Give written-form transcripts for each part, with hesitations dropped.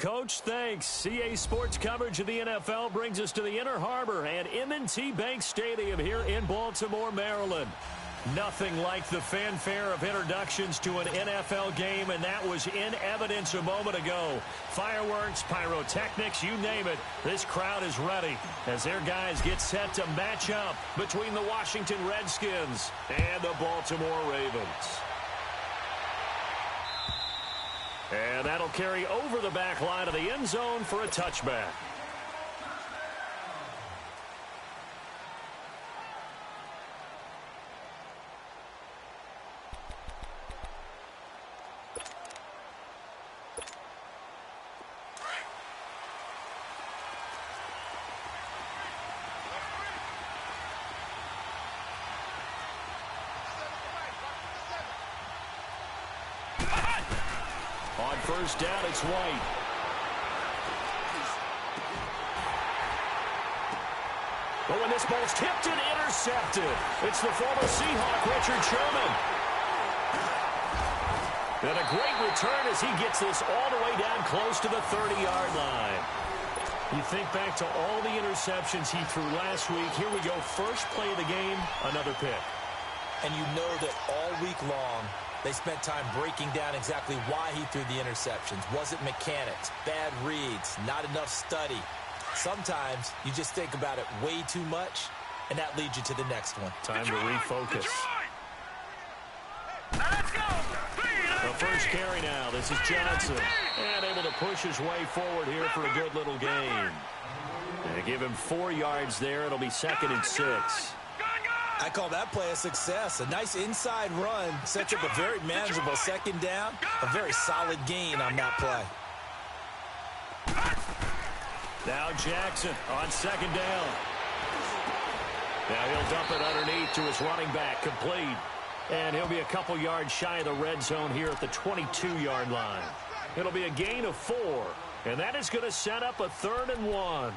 Coach. Thanks. CA Sports coverage of the NFL brings us to the Inner Harbor and M&T Bank Stadium here in Baltimore, Maryland. Nothing like the fanfare of introductions to an NFL game, and that was in evidence a moment ago. Fireworks, pyrotechnics, you name it. This crowd is ready as their guys get set to match up between the Washington Redskins and the Baltimore Ravens. And that'll carry over the back line of the end zone for a touchback. On first down, it's White. But when this ball's tipped and intercepted, it's the former Seahawk, Richard Sherman. And a great return as he gets this all the way down close to the 30-yard line. You think back to all the interceptions he threw last week. Here we go, first play of the game, another pick. And you know that all week long, they spent time breaking down exactly why he threw the interceptions. Was it mechanics, bad reads, not enough study? Sometimes you just think about it way too much, and that leads you to the next one. Time to refocus. Let's go. The first carry now. This is Johnson. And able to push his way forward here for a good little gain. And give him 4 yards there. It'll be 2nd and 6. I call that play a success. A nice inside run sets up a very manageable second down. A very solid gain on that play. Now Jackson on 2nd down. Now he'll dump it underneath to his running back, complete. And he'll be a couple yards shy of the red zone here at the 22-yard line. It'll be a gain of 4. And that is going to set up a 3rd and 1.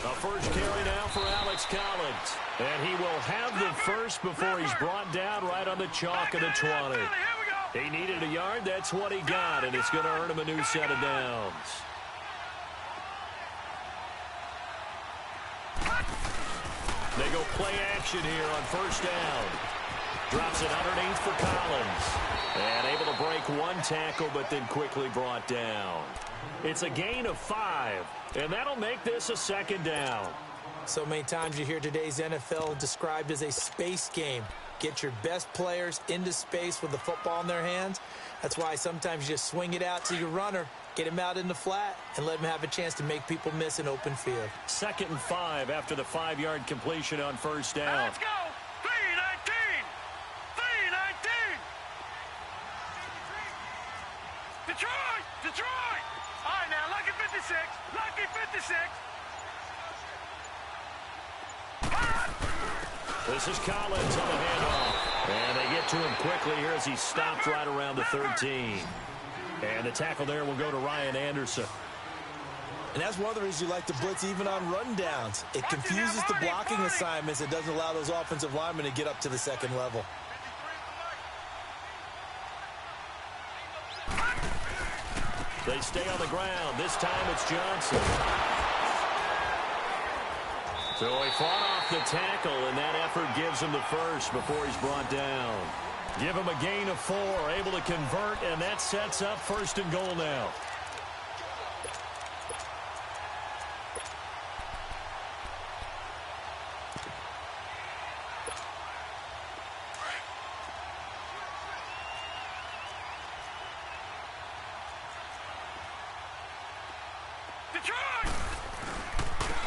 A first carry now for Alex Collins. And he will have the first before he's brought down right on the chalk of the 20. He needed a yard. That's what he got, and it's going to earn him a new set of downs. They go play action here on first down. Drops it underneath for Collins. And able to break one tackle, but then quickly brought down. It's a gain of 5, and that'll make this a 2nd down. So many times you hear today's NFL described as a space game. Get your best players into space with the football in their hands. That's why sometimes you just swing it out to your runner, get him out in the flat, and let him have a chance to make people miss an open field. 2nd and 5 after the 5-yard completion on first down. Let's go. 3-19. 3-19. Detroit. Detroit. All right, now, lucky 56. Lucky 56. This is Collins on the handoff. And they get to him quickly here as he's stopped right around the 13. And the tackle there will go to Ryan Anderson. And that's one of the reasons you like to blitz even on rundowns. It confuses the blocking assignments. It doesn't allow those offensive linemen to get up to the second level. They stay on the ground. This time it's Johnson. So he fought off the tackle, and that effort gives him the first before he's brought down. Give him a gain of 4, able to convert, and that sets up 1st and goal now.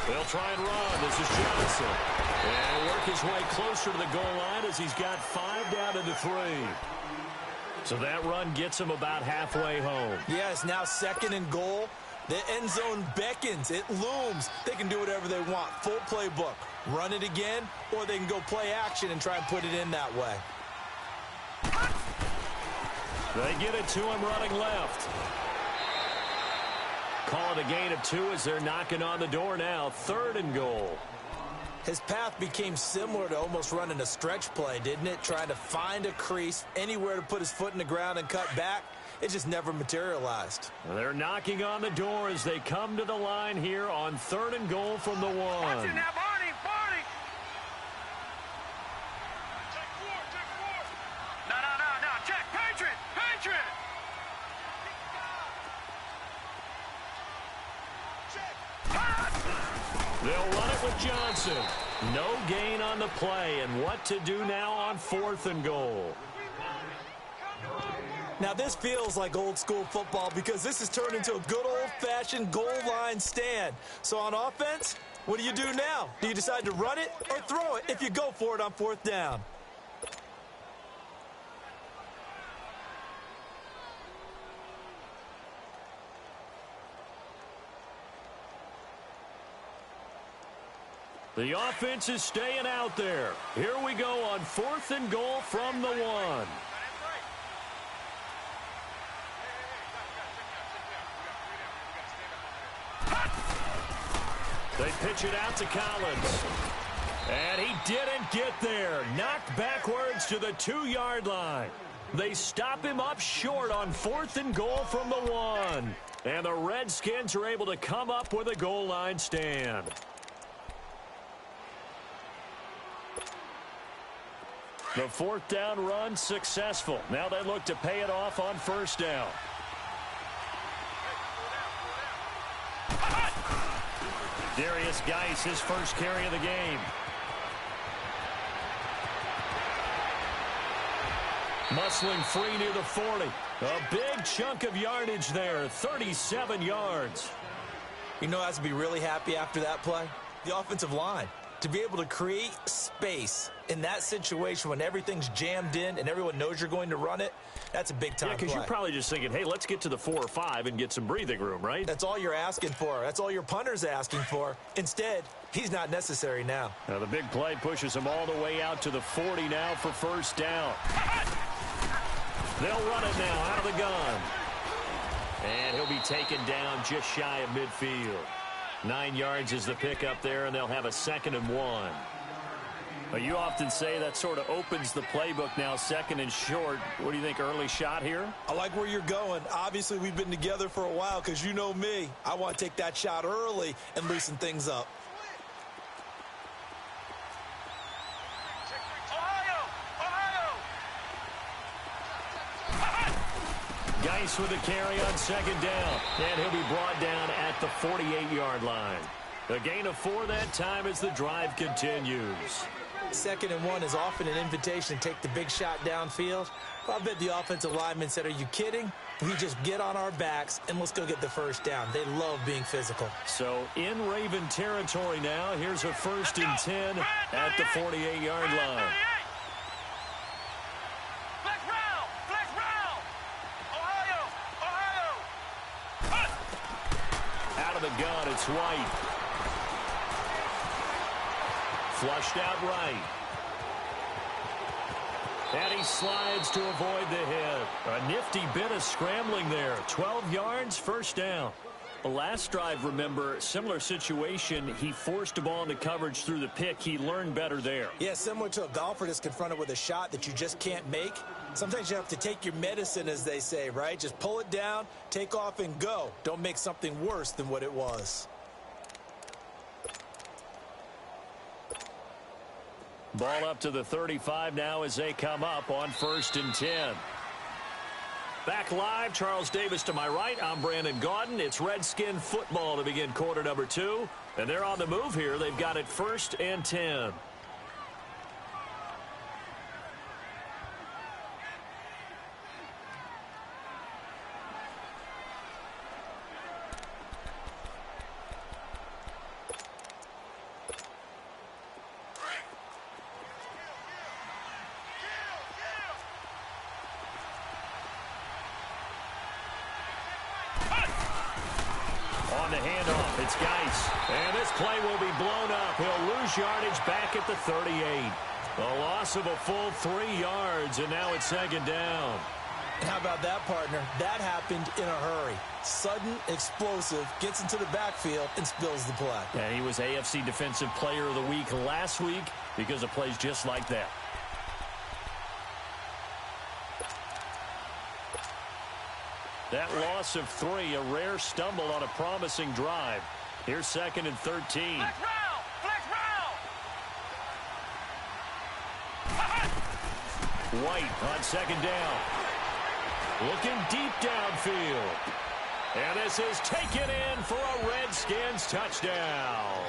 They'll try and run. This is Johnson. And work his way closer to the goal line as he's got 5 down to the 3. So that run gets them about halfway home. Yeah, it's now 2nd and goal. The end zone beckons. It looms. They can do whatever they want. Full playbook. Run it again, or they can go play action and try and put it in that way. They get it to him running left. Call it a gain of 2 as they're knocking on the door now. 3rd and goal. His path became similar to almost running a stretch play, didn't it? Trying to find a crease, anywhere to put his foot in the ground and cut back. It just never materialized. They're knocking on the door as they come to the line here on 3rd and goal from the 1. Watch it now, Barney, Barney. No, check, Patriot. They'll run it with Johnson. No gain on the play, and what to do now on 4th and goal. Now, this feels like old-school football because this has turned into a good old-fashioned goal line stand. So on offense, what do you do now? Do you decide to run it or throw it if you go for it on 4th down? The offense is staying out there. Here we go on 4th and goal from the 1. They pitch it out to Collins. And he didn't get there. Knocked backwards to the 2-yard line. They stop him up short on 4th and goal from the 1. And the Redskins are able to come up with a goal line stand. The 4th down run successful. Now they look to pay it off on 1st down. Darius Geis, his first carry of the game. Muscling free near the 40. A big chunk of yardage there, 37 yards. You know, has to be really happy after that play. The offensive line. To be able to create space in that situation when everything's jammed in and everyone knows you're going to run it, that's a big-time play. Yeah, because you're probably just thinking, hey, let's get to the 4 or 5 and get some breathing room, right? That's all you're asking for. That's all your punter's asking for. Instead, he's not necessary now. Now the big play pushes him all the way out to the 40 now for 1st down. They'll run it now out of the gun. And he'll be taken down just shy of midfield. 9 yards is the pickup there, and they'll have a 2nd and 1. Well, you often say that sort of opens the playbook now, 2nd and short. What do you think, early shot here? I like where you're going. Obviously, we've been together for a while because you know me. I want to take that shot early and loosen things up. Geis with a carry on 2nd down. And he'll be brought down at the 48-yard line. A gain of 4 that time as the drive continues. 2nd and 1 is often an invitation to take the big shot downfield. I bet the offensive lineman said, are you kidding? We just get on our backs and let's go get the 1st down. They love being physical. So in Raven territory now, here's a 1st and 10 at the 48-yard line. Out of the gun, it's White. Flushed out right. And he slides to avoid the hit. A nifty bit of scrambling there. 12 yards, 1st down. The last drive, remember, similar situation. He forced a ball into coverage through the pick. He learned better there. Yeah, similar to a golfer that's confronted with a shot that you just can't make. Sometimes you have to take your medicine, as they say, right? Just pull it down, take off, and go. Don't make something worse than what it was. Ball up to the 35 now as they come up on 1st and 10. Back live, Charles Davis to my right. I'm Brandon Gaudin. It's Redskin football to begin quarter number 2. And they're on the move here. They've got it 1st and 10. handoff. It's Geis. And this play will be blown up. He'll lose yardage back at the 38. A loss of a full 3 yards, and now it's second down. How about that, partner? That happened in a hurry. Sudden, explosive, gets into the backfield, and spills the play. And he was AFC Defensive Player of the Week last week because of plays just like that. That loss of 3, a rare stumble on a promising drive. Here's second and 13. Flex round! Flex round! White on second down. Looking deep downfield. And this is taken in for a Redskins touchdown.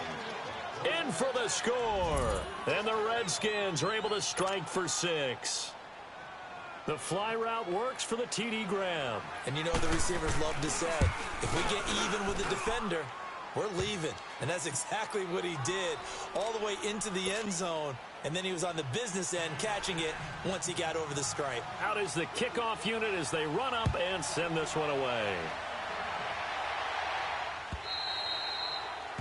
In for the score. And the Redskins are able to strike for 6. The fly route works for the TD Graham. And you know the receivers love to say, if we get even with the defender, we're leaving. And that's exactly what he did, all the way into the end zone. And then he was on the business end catching it once he got over the stripe. Out is the kickoff unit as they run up and send this one away.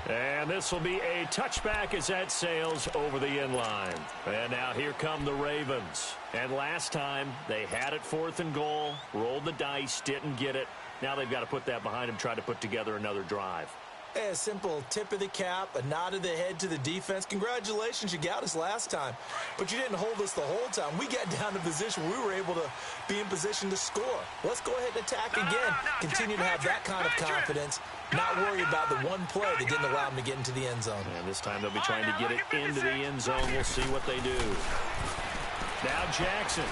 And this will be a touchback as that sails over the end line. And now here come the Ravens. And last time they had it 4th and goal, rolled the dice, didn't get it. Now they've got to put that behind them, try to put together another drive. A simple tip of the cap, a nod of the head to the defense. Congratulations, you got us last time. But you didn't hold us the whole time. We got down to position. We were able to be in position to score. Let's go ahead and attack again. Continue to have that kind of confidence. Not worry about the one play that didn't allow them to get into the end zone. And this time they'll be trying to get it into the end zone. We'll see what they do. Now Jackson.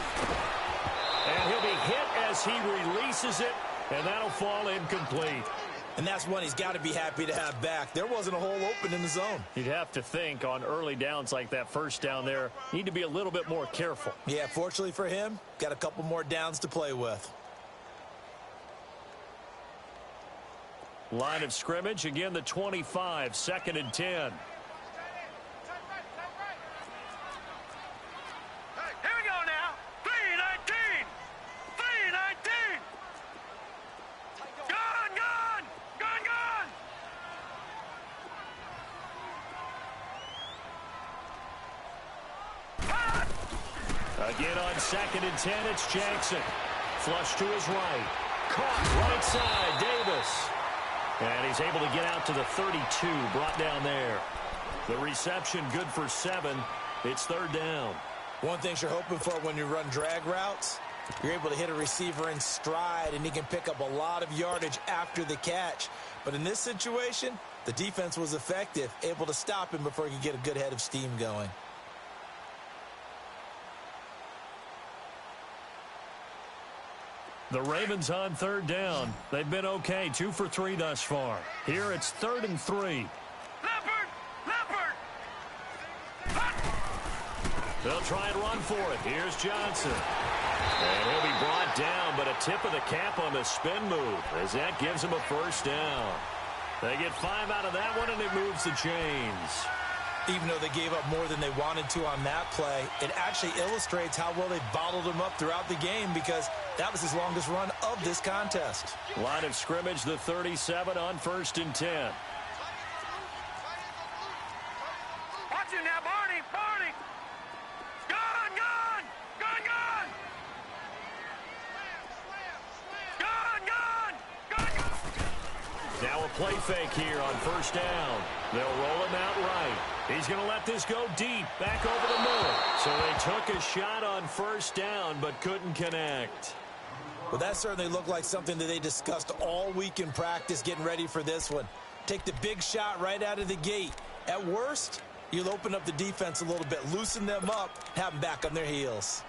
And he'll be hit as he releases it. And that'll fall incomplete. And that's one he's got to be happy to have back. There wasn't a hole open in the zone. You'd have to think on early downs like that first down there, need to be a little bit more careful. Yeah, fortunately for him, got a couple more downs to play with. Line of scrimmage, again the 25, 2nd and 10. Here we go now. 3-19. 3-19. Gone, gone. Gone, gone. Again on 2nd and 10, it's Jackson. Flush to his right. Caught right side, Davis. And he's able to get out to the 32, brought down there. The reception good for 7. It's 3rd down. One thing you're hoping for when you run drag routes, you're able to hit a receiver in stride, and he can pick up a lot of yardage after the catch. But in this situation, the defense was effective, able to stop him before he could get a good head of steam going. The Ravens on 3rd down. They've been okay, 2 for 3 thus far. Here it's 3rd and 3. Leopard! Leopard! They'll try and run for it. Here's Johnson. And he'll be brought down, but a tip of the cap on the spin move as that gives him a 1st down. They get 5 out of that one, and it moves the chains. Even though they gave up more than they wanted to on that play, it actually illustrates how well they bottled him up throughout the game because that was his longest run of this contest. Line of scrimmage, the 37 on 1st and 10. Watch him now, Barney! Barney! Gone! Gone! Gone! Gone! Gone! Gone! Gone! Gone! Now a play fake here on 1st down. They'll roll him out right. He's going to let this go deep, back over the middle. So they took a shot on 1st down, but couldn't connect. Well, that certainly looked like something that they discussed all week in practice getting ready for this one. Take the big shot right out of the gate. At worst, you'll open up the defense a little bit, loosen them up, have them back on their heels.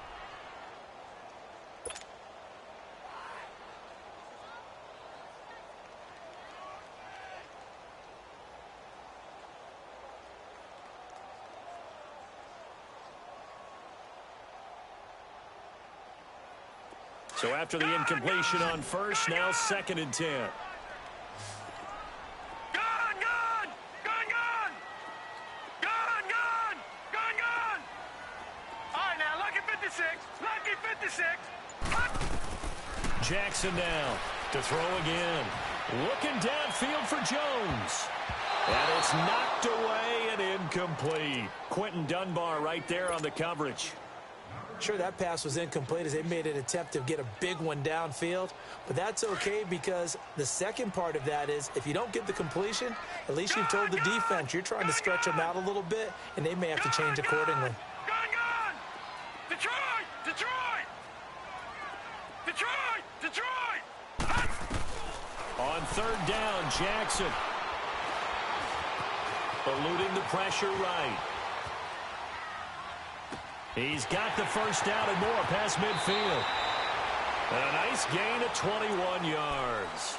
So after the incompletion on 1st, now 2nd and 10. Gone! Gone! Gone! Gone! Gone! Gone! Gone! Gone! All right, now, lucky 56. Lucky 56. Jackson now to throw again. Looking downfield for Jones. And it's knocked away and incomplete. Quentin Dunbar right there on the coverage. Sure, that pass was incomplete as they made an attempt to get a big one downfield. But that's okay because the second part of that is if you don't get the completion, at least you've told the defense you're trying to stretch them out a little bit, and they may have to change accordingly. Gone! Detroit! Detroit! Detroit! Detroit! On third down, Jackson. Eluding the pressure right. He's got the first down and more past midfield. And a nice gain of 21 yards.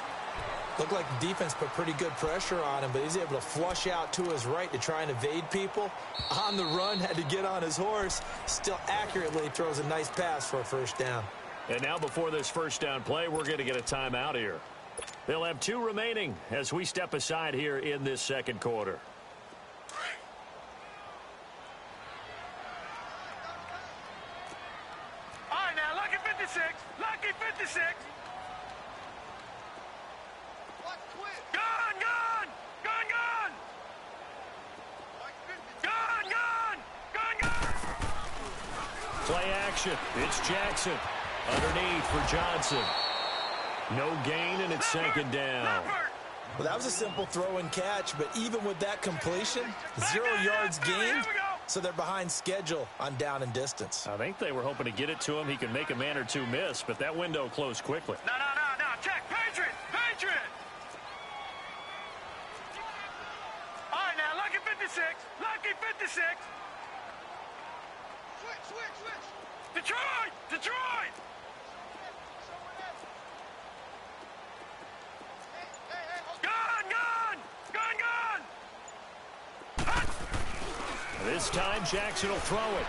Looked like the defense put pretty good pressure on him, but he's able to flush out to his right to try and evade people. On the run, had to get on his horse. Still accurately throws a nice pass for a first down. And now before this first down play, we're going to get a timeout here. They'll have 2 remaining as we step aside here in this second quarter. All right, now, lucky 56. Lucky 56. Gone! Gone! Gone! Gone! Gone! Gone! Gone! Gone! Play action. It's Jackson. Underneath for Johnson. No gain, and it's second down. Well, that was a simple throw and catch, but even with that completion, 0 yards gained, so they're behind schedule on down and distance. I think they were hoping to get it to him. He could make a man or two miss, but that window closed quickly. No. Check. Patriot. Patriot. All right, now, lucky 56. Lucky 56. Switch. Detroit. Detroit. This time, Jackson will throw it.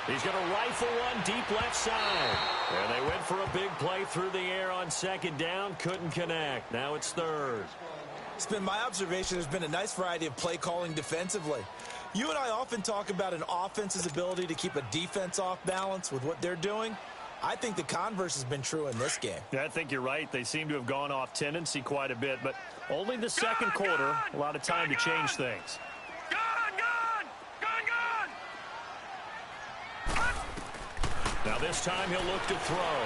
He's going to rifle one deep left side. And they went for a big play through the air on second down. Couldn't connect. Now it's third. It's been my observation there's been a nice variety of play calling defensively. You and I often talk about an offense's ability to keep a defense off balance with what they're doing. I think the converse has been true in this game. Yeah, I think you're right. They seem to have gone off tendency quite a bit, but only the second quarter. A lot of time to change things. Now this time he'll look to throw.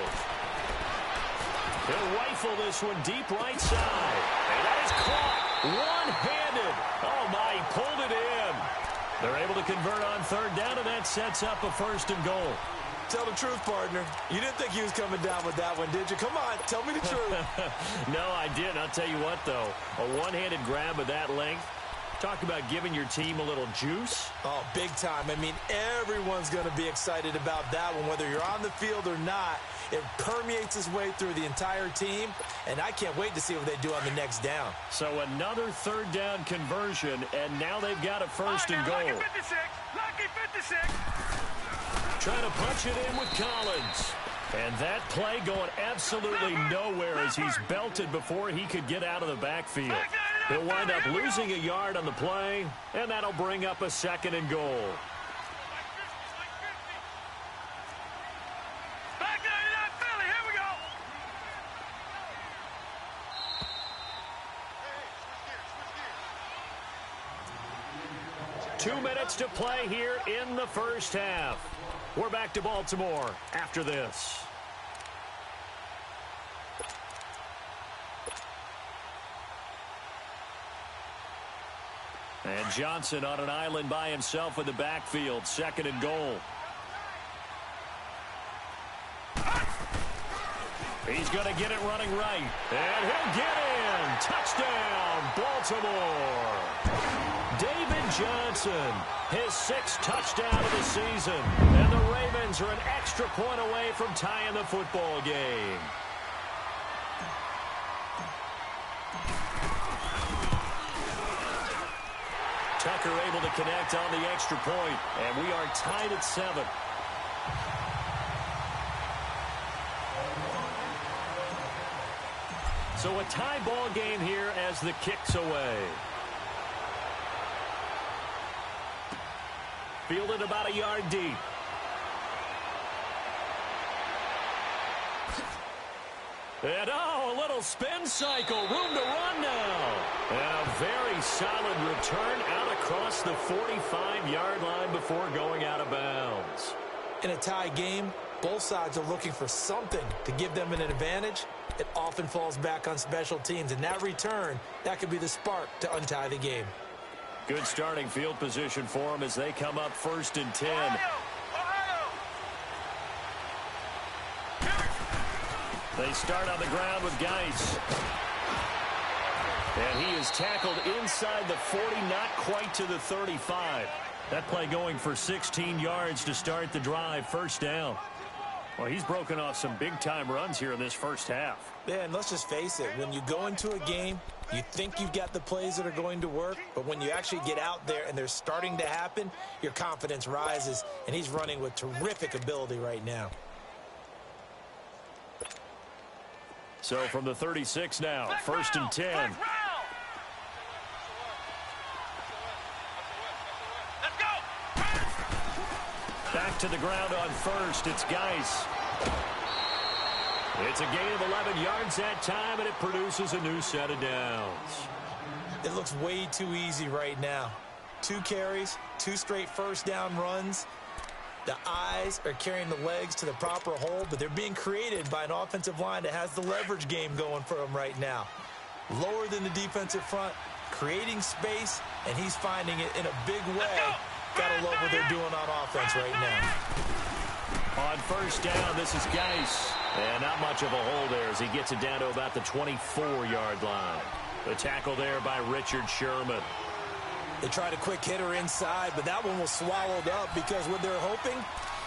He'll rifle this one deep right side. And that is caught one-handed. Oh, my, he pulled it in. They're able to convert on third down, and that sets up a first and goal. Tell the truth, partner. You didn't think he was coming down with that one, did you? Come on, tell me the truth. No, I didn't. I'll tell you what, though. A one-handed grab of that length. Talk about giving your team a little juice. Oh, big time. I mean, everyone's going to be excited about that one, whether you're on the field or not. It permeates its way through the entire team, and I can't wait to see what they do on the next down. So another third down conversion, and now they've got a first and goal. Lucky 56. Lucky 56. Trying to punch it in with Collins. And that play going absolutely nowhere as he's belted before he could get out of the backfield. He'll wind up losing a yard on the play, and that'll bring up a second and goal. Back there, Philly. Here we go. 2 minutes to play here in the first half. We're back to Baltimore after this. And Johnson on an island by himself in the backfield. Second and goal. He's going to get it running right. And he'll get in. Touchdown, Baltimore. David Johnson, his 6th touchdown of the season. And the Ravens are an extra point away from tying the football game. Tucker able to connect on the extra point, and we are tied at 7. So a tie ball game here as the kick's away. Fielded about a yard deep. And a little spin cycle. Room to run now. And a very solid return out across the 45-yard line before going out of bounds. In a tie game, both sides are looking for something to give them an advantage. It often falls back on special teams, and that return, that could be the spark to untie the game. Good starting field position for them as they come up 1st and 10. They start on the ground with Geis. And he is tackled inside the 40, not quite to the 35. That play going for 16 yards to start the drive, 1st down. Well, he's broken off some big-time runs here in this first half. Yeah, and let's just face it. When you go into a game, you think you've got the plays that are going to work, but when you actually get out there and they're starting to happen, your confidence rises, and he's running with terrific ability right now. So from the 36 now, 1st and 10. Back to the ground on 1st. It's Geis. It's a gain of 11 yards that time, and it produces a new set of downs. It looks way too easy right now. 2 carries, 2 straight 1st down runs. The eyes are carrying the legs to the proper hole, but they're being created by an offensive line that has the leverage game going for them right now. Lower than the defensive front, creating space, and he's finding it in a big way. Gotta love what they're doing on offense right now. On 1st down, this is Geis. And not much of a hole there as he gets it down to about the 24-yard line. The tackle there by Richard Sherman. They tried a quick hitter inside, but that one was swallowed up because what they're hoping,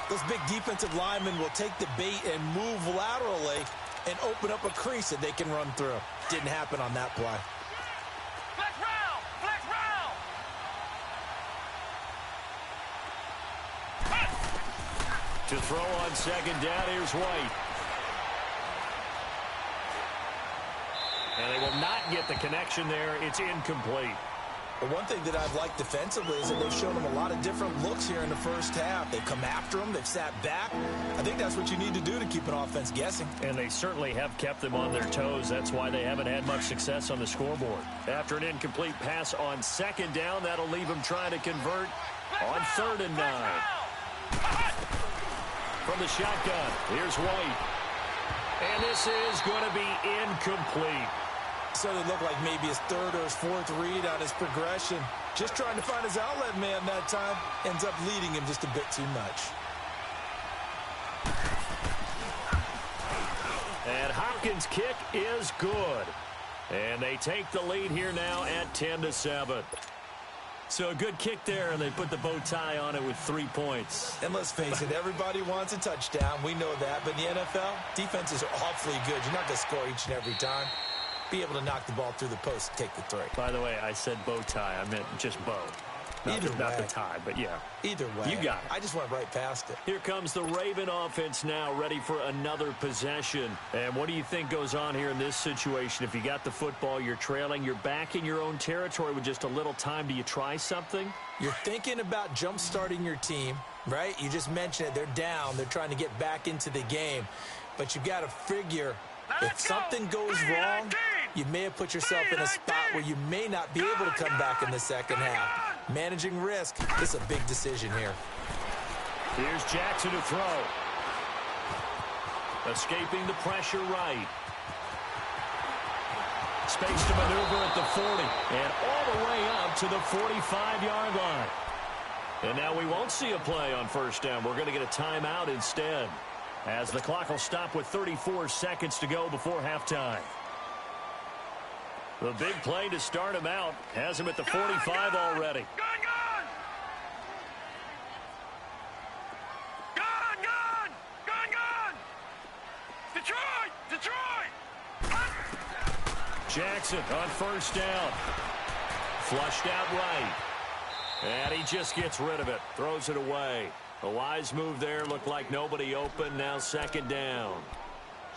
those big defensive linemen will take the bait and move laterally and open up a crease that they can run through. Didn't happen on that play. Flex round! Flex round! To throw on 2nd down, here's White. And they will not get the connection there. It's incomplete. But one thing that I've liked defensively is that they've shown them a lot of different looks here in the first half. They've come after them. They've sat back. I think that's what you need to do to keep an offense guessing. And they certainly have kept them on their toes. That's why they haven't had much success on the scoreboard. After an incomplete pass on 2nd down, that'll leave them trying to convert on 3rd and 9. From the shotgun, here's White. And this is going to be incomplete. So it looked like maybe his 3rd or his 4th read on his progression. Just trying to find his outlet man that time. Ends up leading him just a bit too much. And Hopkins' kick is good. And they take the lead here now at 10-7. So a good kick there, and they put the bow tie on it with 3 points. And let's face it, everybody wants a touchdown. We know that. But in the NFL, defenses are awfully good. You're not going to score each and every time. Be able to knock the ball through the post and take the 3. By the way, I said bow tie. I meant just bow. Not the tie, but yeah. Either way. You got it. I just went right past it. Here comes the Raven offense now, ready for another possession. And what do you think goes on here in this situation? If you got the football, you're trailing, you're back in your own territory with just a little time. Do you try something? You're thinking about jump-starting your team, right? You just mentioned it. They're down. They're trying to get back into the game. But you've got to figure if something goes wrong, you may have put yourself in a spot where you may not be able to come back in the second half. Managing risk is a big decision here. Here's Jackson to throw. Escaping the pressure right. Space to maneuver at the 40. And all the way up to the 45-yard line. And now we won't see a play on 1st down. We're going to get a timeout instead, as the clock will stop with 34 seconds to go before halftime. The big play to start him out has him at the 45 already. Gone! Detroit! Jackson on 1st down. Flushed out right. And he just gets rid of it. Throws it away. A wise move there. Looked like nobody open. Now 2nd down.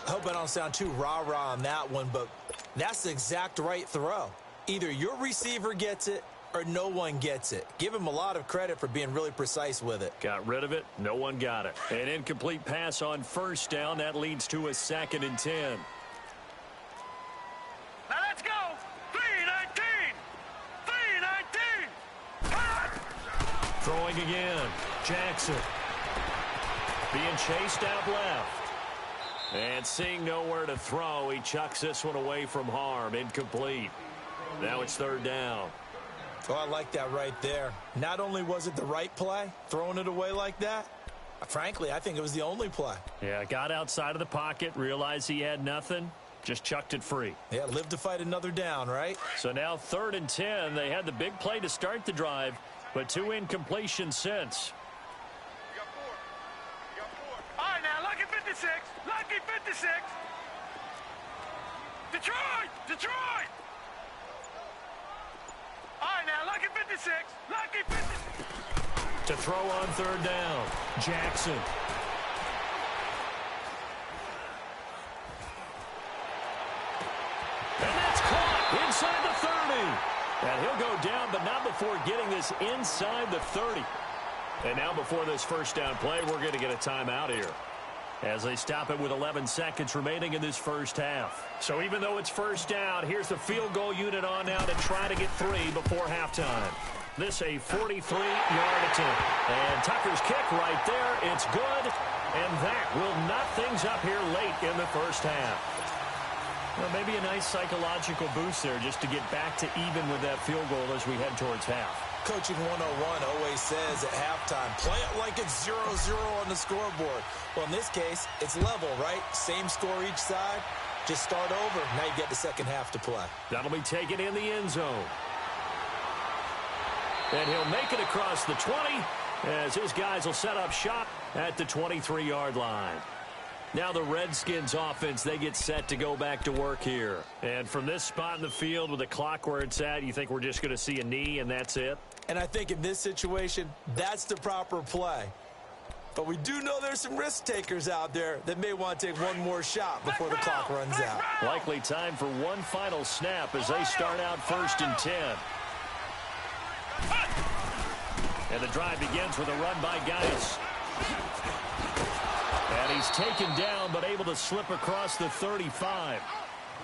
I hope I don't sound too rah-rah on that one, but that's the exact right throw. Either your receiver gets it or no one gets it. Give him a lot of credit for being really precise with it. Got rid of it. No one got it. An incomplete pass on 1st down. That leads to a 2nd and 10. Throwing again. Jackson. Being chased out left. And seeing nowhere to throw, he chucks this one away from harm. Incomplete. Now it's third down. Oh, I like that right there. Not only was it the right play, throwing it away like that, frankly, I think it was the only play. Yeah, got outside of the pocket, realized he had nothing, just chucked it free. Yeah, live to fight another down, right? So now 3rd and 10. They had the big play to start the drive, but 2 incompletions since. All right, now, lucky 56. Lucky 56. Detroit! Detroit! All right, now, lucky 56. Lucky 56. To throw on 3rd down. Jackson. And that's caught inside the 30. And he'll go down, but not before getting this inside the 30. And now before this first down play, we're going to get a timeout here, as they stop it with 11 seconds remaining in this first half. So even though it's first down, here's the field goal unit on now to try to get 3 before halftime. This a 43-yard attempt. And Tucker's kick right there. It's good. And that will knot things up here late in the first half. Well, maybe a nice psychological boost there just to get back to even with that field goal as we head towards half. Coaching 101 always says at halftime, play it like it's 0-0 on the scoreboard. Well, in this case, it's level, right? Same score each side. Just start over. Now you get the second half to play. That'll be taken in the end zone. And he'll make it across the 20 as his guys will set up shop at the 23-yard line. Now the Redskins offense, they get set to go back to work here. And from this spot in the field with the clock where it's at, you think we're just going to see a knee and that's it? And I think in this situation, that's the proper play. But we do know there's some risk takers out there that may want to take one more shot before the clock runs out. Likely time for one final snap as they start out 1st and 10. And the drive begins with a run by Geis. And he's taken down but able to slip across the 35.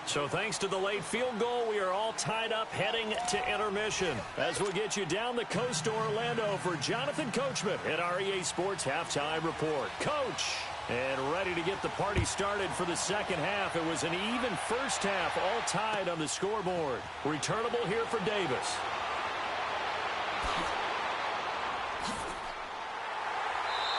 So thanks to the late field goal, we are all tied up heading to intermission. As we'll get you down the coast to Orlando for Jonathan Coachman at our EA Sports Halftime Report. Coach, and ready to get the party started for the second half. It was an even first half, all tied on the scoreboard. Returnable here for Davis.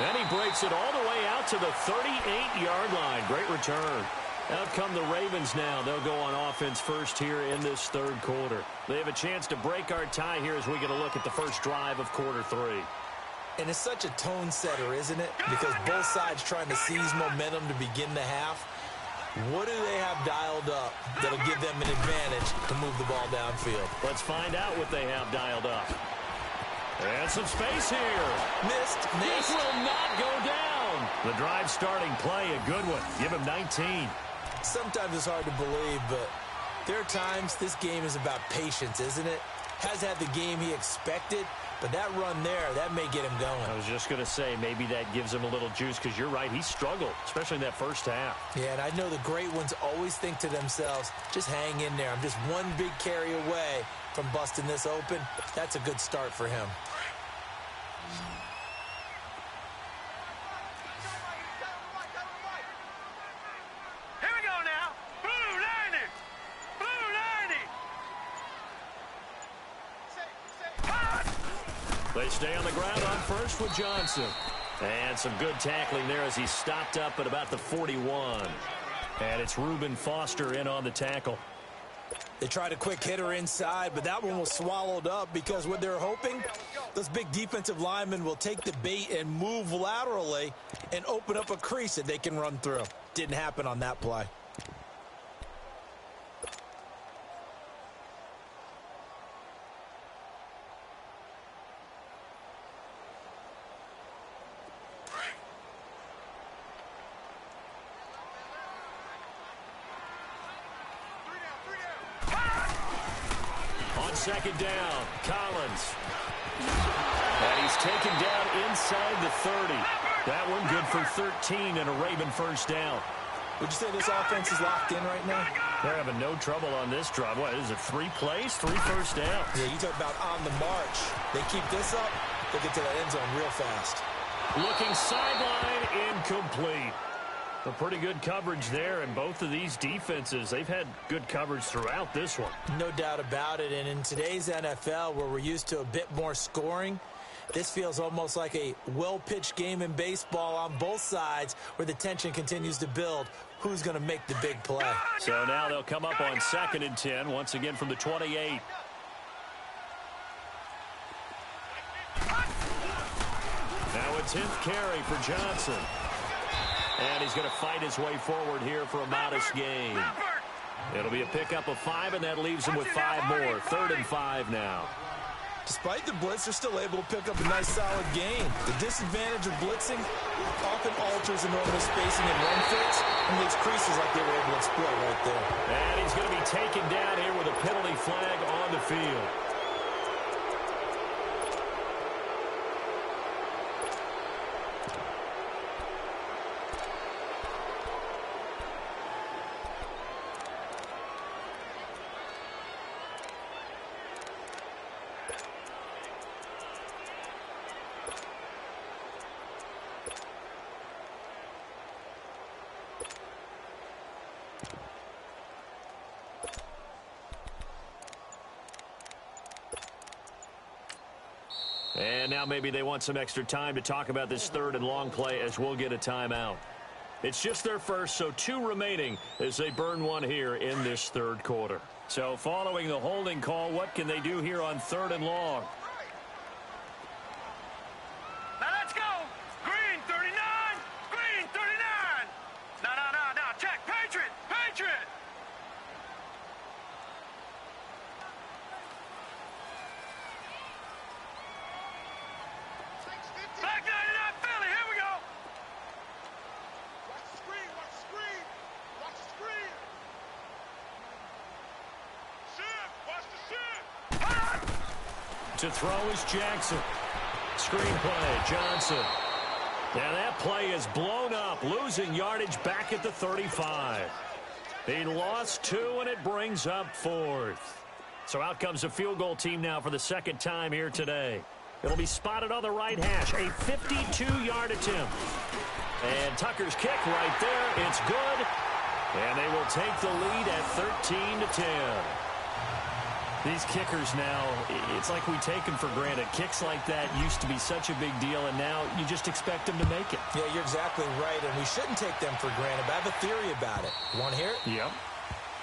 And he breaks it all the way out to the 38-yard line. Great return. Out come the Ravens now. They'll go on offense first here in this third quarter. They have a chance to break our tie here as we get a look at the first drive of quarter 3. And it's such a tone setter, isn't it? Because both sides trying to seize momentum to begin the half. What do they have dialed up that'll give them an advantage to move the ball downfield? Let's find out what they have dialed up. And some space here. Missed. This will not go down. The drive starting play, a good one. Give him 19. Sometimes it's hard to believe, but there are times this game is about patience, isn't it? Has had the game he expected, but that run there, that may get him going. I was just going to say, maybe that gives him a little juice because you're right, he struggled, especially in that first half. Yeah, and I know the great ones always think to themselves, just hang in there. I'm just one big carry away from busting this open. That's a good start for him. Here we go now. Blue 90. Blue 90. They stay on the ground on first with Johnson. And some good tackling there as he stopped up at about the 41. And it's Reuben Foster in on the tackle. They tried a quick hitter inside, but that one was swallowed up because what they're hoping, those big defensive linemen will take the bait and move laterally and open up a crease that they can run through. Didn't happen on that play. Second down, Collins. And he's taken down inside the 30. That one good for 13 and a Raven first down. Would you say this offense is locked in right now? They're having no trouble on this drive. What is it, 3 plays, 3 first downs? Yeah, you talk about on the march. They keep this up, They'll get to that end zone real fast. Looking sideline, incomplete. A pretty good coverage there, and both of these defenses, they've had good coverage throughout this one. No doubt about it, and in today's NFL, where we're used to a bit more scoring, this feels almost like a well-pitched game in baseball on both sides where the tension continues to build. Who's going to make the big play? So now they'll come up on 2nd and 10, once again from the 28. Now a 10th carry for Johnson. And he's going to fight his way forward here for a modest gain. It'll be a pickup of 5, and that leaves him with 5 more. 3rd and 5 now. Despite the blitz, they're still able to pick up a nice, solid gain. The disadvantage of blitzing often alters the normal spacing and run fits and leaves creases like they were able to exploit right there. And he's going to be taken down here with a penalty flag on the field. And now maybe they want some extra time to talk about this 3rd and long play as we'll get a timeout. It's just their first, so 2 remaining as they burn one here in this 3rd quarter. So following the holding call, what can they do here on 3rd and long? Now let's go. Green 39. Green 39. No. Check. Patriot. Black 99 Philly. Here we go. Watch the screen. Watch the screen. Shift. Watch the shift. To throw is Jackson. Screen play, Johnson. Now that play is blown up, losing yardage back at the 35. He lost 2, and it brings up 4th. So out comes the field goal team now for the 2nd time here today. It'll be spotted on the right hash, a 52-yard attempt. And Tucker's kick right there, it's good. And they will take the lead at 13-10. These kickers now, it's like we take them for granted. Kicks like that used to be such a big deal, and now you just expect them to make it. Yeah, you're exactly right, and we shouldn't take them for granted, but I have a theory about it. You want to hear it? Yep.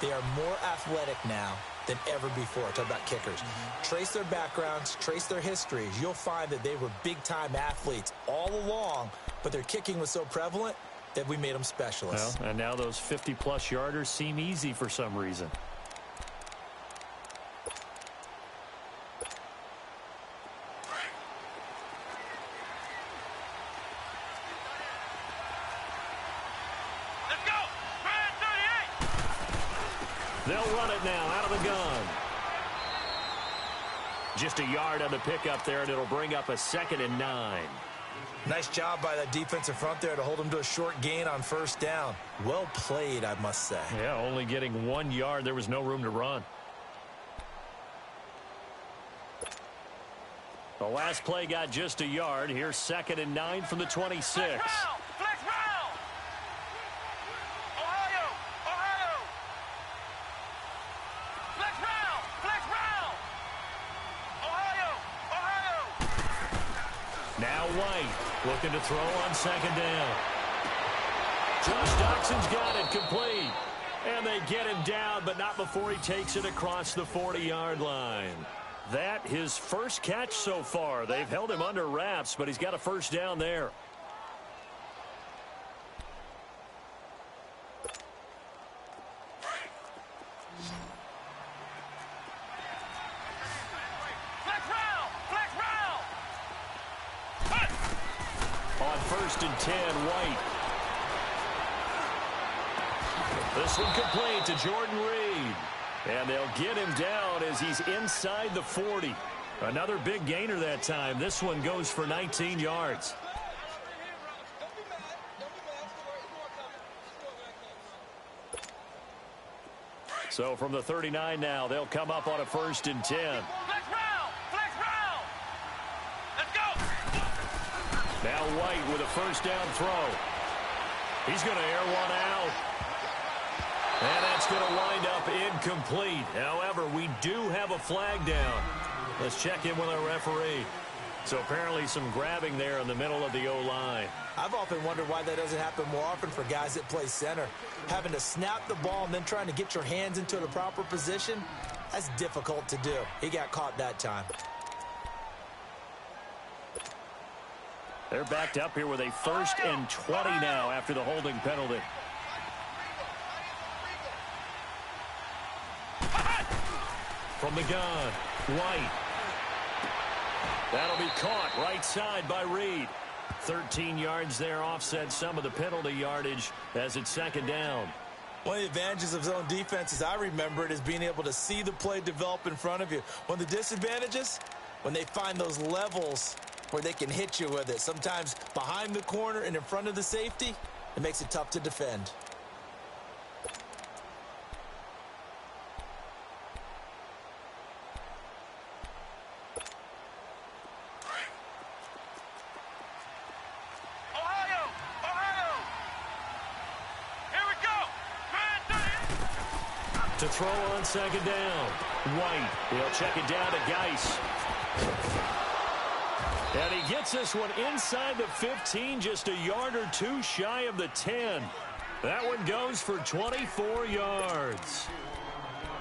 They are more athletic now than ever before. Talk about kickers. Trace their backgrounds, trace their histories. You'll find that they were big-time athletes all along, but their kicking was so prevalent that we made them specialists. Well, and now those 50-plus yarders seem easy for some reason. They'll run it now out of the gun. Just a yard on the pickup there, and it'll bring up a 2nd and 9. Nice job by that defensive front there to hold them to a short gain on 1st down. Well played, I must say. Yeah, only getting 1 yard. There was no room to run. The last play got just a yard. Here's 2nd and 9 from the 26. Looking to throw on 2nd down. Josh Doxson's got it complete. And they get him down, but not before he takes it across the 40-yard line. That his first catch so far. They've held him under wraps, but he's got a 1st down there. On 1st and 10, White. This one complete to Jordan Reed. And they'll get him down as he's inside the 40. Another big gainer that time. This one goes for 19 yards. So from the 39 now, they'll come up on a 1st and 10. Flex round! Let's go! White with a first down throw. He's going to air one out. And that's going to wind up incomplete. However, we do have a flag down. Let's check in with our referee. So apparently some grabbing there in the middle of the O-line. I've often wondered why that doesn't happen more often for guys that play center. Having to snap the ball and then trying to get your hands into the proper position, that's difficult to do. He got caught that time. They're backed up here with a 1st and 20 now after the holding penalty. From the gun, White. That'll be caught right side by Reed. 13 yards there, offset some of the penalty yardage as it's 2nd down. One of the advantages of zone defense, as I remember it, is being able to see the play develop in front of you. One of the disadvantages, when they find those levels where they can hit you with it, sometimes behind the corner and in front of the safety, it makes it tough to defend. To throw on 2nd down. White. He'll check it down to Geis. And he gets this one inside the 15, just a yard or two shy of the 10. That one goes for 24 yards.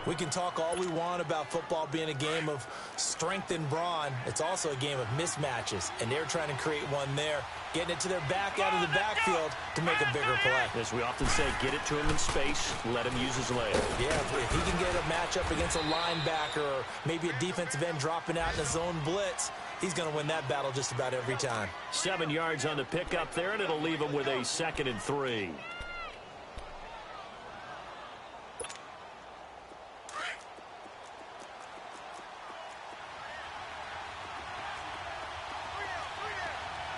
We can talk all we want about football being a game of strength and brawn. It's also a game of mismatches, and they're trying to create one there, getting it to their back out of the backfield to make a bigger play. As we often say, get it to him in space, let him use his leg. Yeah, if he can get a matchup against a linebacker or maybe a defensive end dropping out in a zone blitz, he's going to win that battle just about every time. 7 yards on the pickup there, and it'll leave him with a 2nd and 3.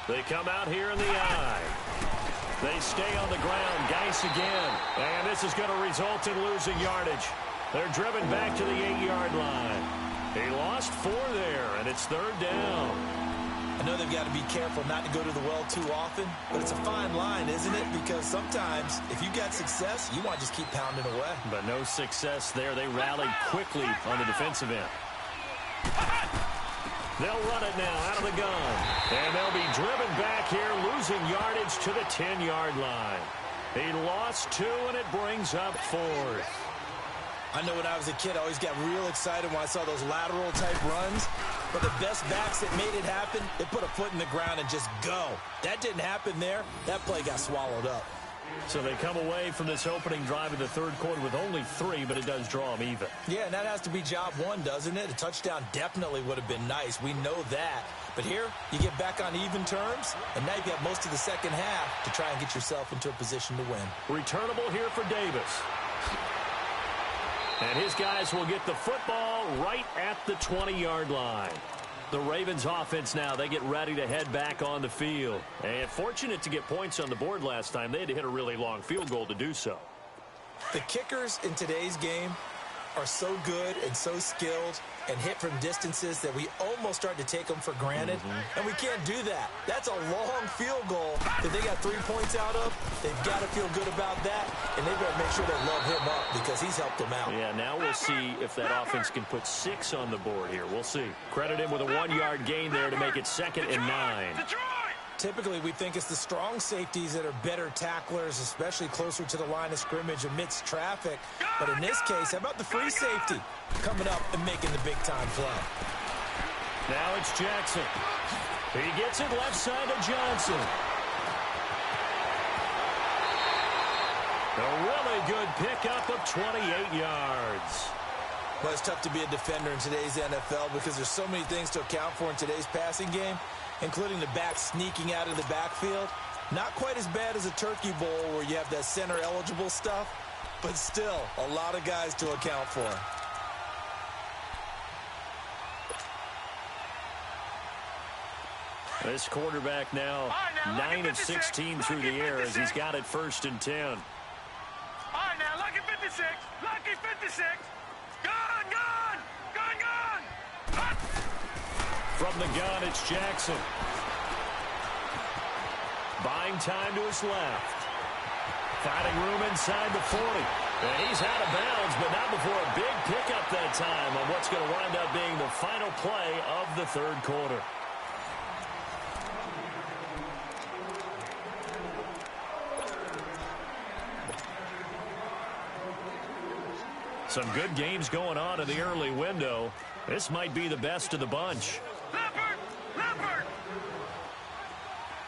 They come out here in the eye. They stay on the ground. Geis again. And this is going to result in losing yardage. They're driven back to the 8-yard line. He lost 4 there, and it's 3rd down. I know they've got to be careful not to go to the well too often, but it's a fine line, isn't it? Because sometimes, if you've got success, you want to just keep pounding away. But no success there. They rallied quickly on the defensive end. They'll run it now out of the gun. And they'll be driven back here, losing yardage to the 10-yard line. He lost 2, and it brings up 4th. I know when I was a kid, I always got real excited when I saw those lateral-type runs. But the best backs that made it happen, they put a foot in the ground and just go. That didn't happen there. That play got swallowed up. So they come away from this opening drive in the 3rd quarter with only 3, but it does draw them even. Yeah, and that has to be job 1, doesn't it? A touchdown definitely would have been nice. We know that. But here, you get back on even terms, and now you've got most of the second half to try and get yourself into a position to win. Returnable here for Davis. And his guys will get the football right at the 20-yard line. The Ravens offense now, they get ready to head back on the field. And fortunate to get points on the board last time. They had to hit a really long field goal to do so. The kickers in today's game are so good and so skilled and hit from distances that we almost start to take them for granted. And we can't do that. That's a long field goal that they got 3 points out of. They've got to feel good about that, and they better make sure they love him up because he's helped them out. Yeah, now we'll see if that offense can put 6 on the board here. We'll see. Credit him with a 1-yard gain there to make it 2nd and 9. Typically, we think it's the strong safeties that are better tacklers, especially closer to the line of scrimmage amidst traffic. But in this case, how about the free safety coming up and making the big-time play? Now it's Jackson. He gets it left side to Johnson. A really good pickup of 28 yards. Well, it's tough to be a defender in today's NFL because there's so many things to account for in today's passing game, including the back sneaking out of the backfield. Not quite as bad as a turkey bowl where you have that center-eligible stuff, but still a lot of guys to account for. This quarterback now 9 of 16 through the air as he's got it 1st and 10. All right, now, lucky 56. Lucky 56. Gun, gun, gun, gun. From the gun, it's Jackson. Buying time to his left. Finding room inside the 40. And he's out of bounds, but not before a big pickup that time on what's going to wind up being the final play of the third quarter. Some good games going on in the early window. This might be the best of the bunch. Leopard! Leopard!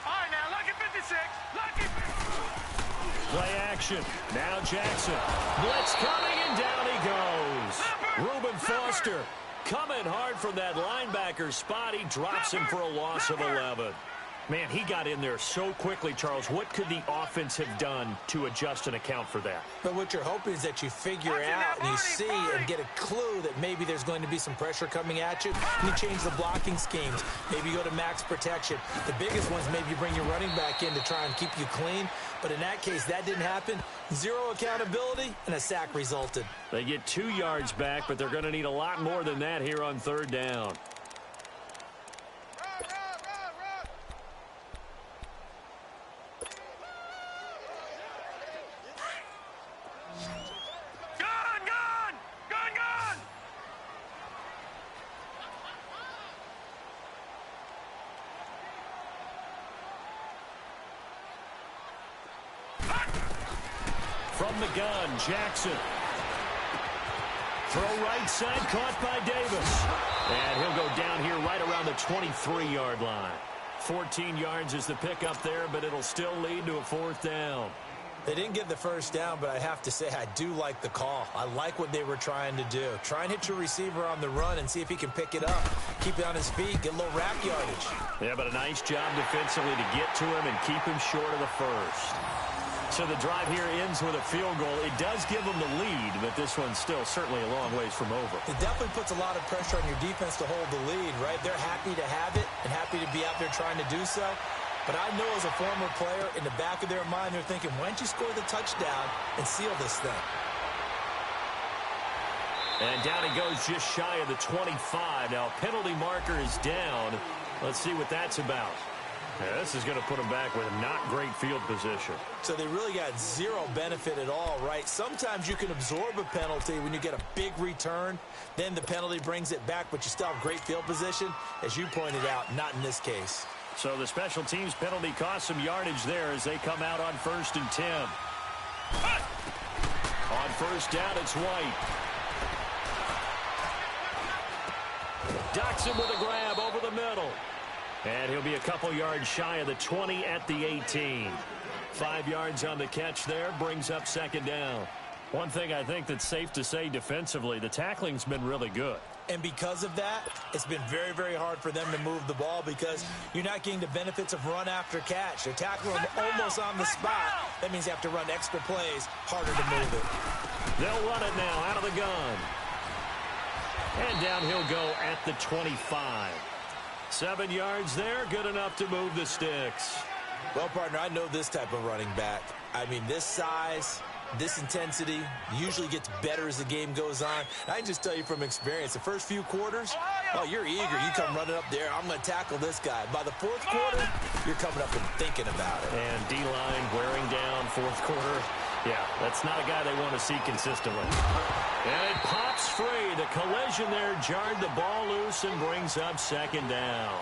All right, now, lucky 56. Lucky 56. Play action. Now Jackson. Blitz coming, and down he goes. Reuben Foster coming hard from that linebacker spot. He drops him for a loss of 11. Man, he got in there so quickly, Charles. What could the offense have done to adjust and account for that? But what you're hoping is that you figure out and you see and get a clue that maybe there's going to be some pressure coming at you. And you change the blocking schemes. Maybe you go to max protection. The biggest ones, maybe you bring your running back in to try and keep you clean. But in that case, that didn't happen. Zero accountability, and a sack resulted. They get 2 yards back, but they're going to need a lot more than that here on third down. From the gun, Jackson. Throw right side, caught by Davis. And he'll go down here right around the 23-yard line. 14 yards is the pickup there, but it'll still lead to a fourth down. They didn't get the first down, but I have to say I do like the call. I like what they were trying to do. Try and hit your receiver on the run and see if he can pick it up. Keep it on his feet, get a little rack yardage. Yeah, but a nice job defensively to get to him and keep him short of the first. So the drive here ends with a field goal. It does give them the lead, but this one's still certainly a long ways from over. It definitely puts a lot of pressure on your defense to hold the lead, right? They're happy to have it and happy to be out there trying to do so. But I know as a former player, in the back of their mind, they're thinking, why don't you score the touchdown and seal this thing? And down he goes just shy of the 25. Now, penalty marker is down. Let's see what that's about. Yeah, this is going to put them back with not great field position. So they really got zero benefit at all, right? Sometimes you can absorb a penalty when you get a big return. Then the penalty brings it back, but you still have great field position. As you pointed out, not in this case. So the special teams penalty cost some yardage there as they come out on 1st and 10. On first down, it's White. Ducks him with a grab over the middle. And he'll be a couple yards shy of the 20 at the 18. 5 yards on the catch there, brings up second down. One thing I think that's safe to say defensively, the tackling's been really good. And because of that, it's been very, very hard for them to move the ball because you're not getting the benefits of run after catch. They're tackling them almost on the spot. That means you have to run extra plays, harder to move it. They'll run it now out of the gun. And down he'll go at the 25. 7 yards there, good enough to move the sticks. Well, partner, I know this type of running back. I mean, this size, this intensity usually gets better as the game goes on. I can just tell you from experience, the first few quarters, oh, you're eager. You come running up there, I'm going to tackle this guy. By the fourth quarter, you're coming up and thinking about it. And D-line wearing down fourth quarter. Yeah, that's not a guy they want to see consistently. And it pops free. The collision there jarred the ball loose and brings up second down.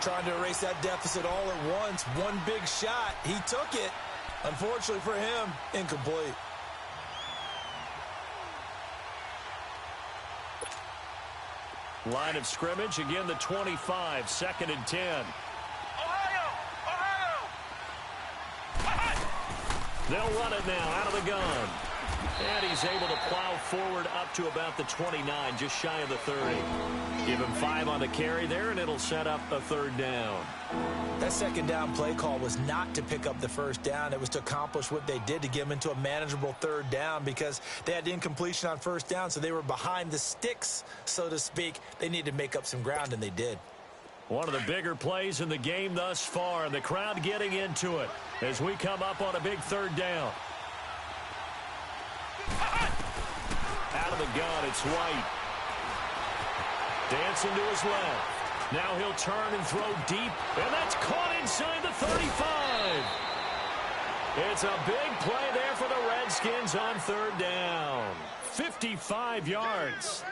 Trying to erase that deficit all at once. One big shot. He took it. Unfortunately for him, incomplete. Line of scrimmage, again the 25, 2nd and 10. Ohio! They'll run it now out of the gun. And he's able to plow forward up to about the 29, just shy of the 30. Give him 5 on the carry there, and it'll set up a third down. That second down play call was not to pick up the first down. It was to accomplish what they did to get them into a manageable third down because they had incompletion on first down, so they were behind the sticks, so to speak. They needed to make up some ground, and they did. One of the bigger plays in the game thus far. The crowd getting into it as we come up on a big third down. Out of the gun, it's White. Dancing to his left. Now he'll turn and throw deep, and that's caught inside the 35. It's a big play there for the Redskins on third down. 55 yards.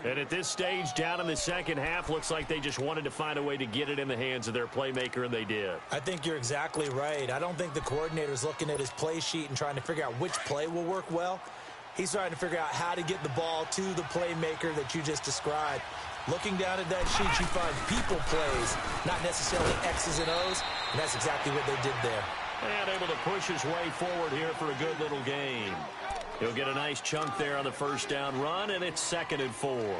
And at this stage, down in the second half, looks like they just wanted to find a way to get it in the hands of their playmaker, and they did. I think you're exactly right. I don't think the coordinator's looking at his play sheet and trying to figure out which play will work well. He's trying to figure out how to get the ball to the playmaker that you just described. Looking down at that sheet, you find people plays, not necessarily X's and O's, and that's exactly what they did there. And able to push his way forward here for a good little game. He'll get a nice chunk there on the first down run, and it's 2nd and 4.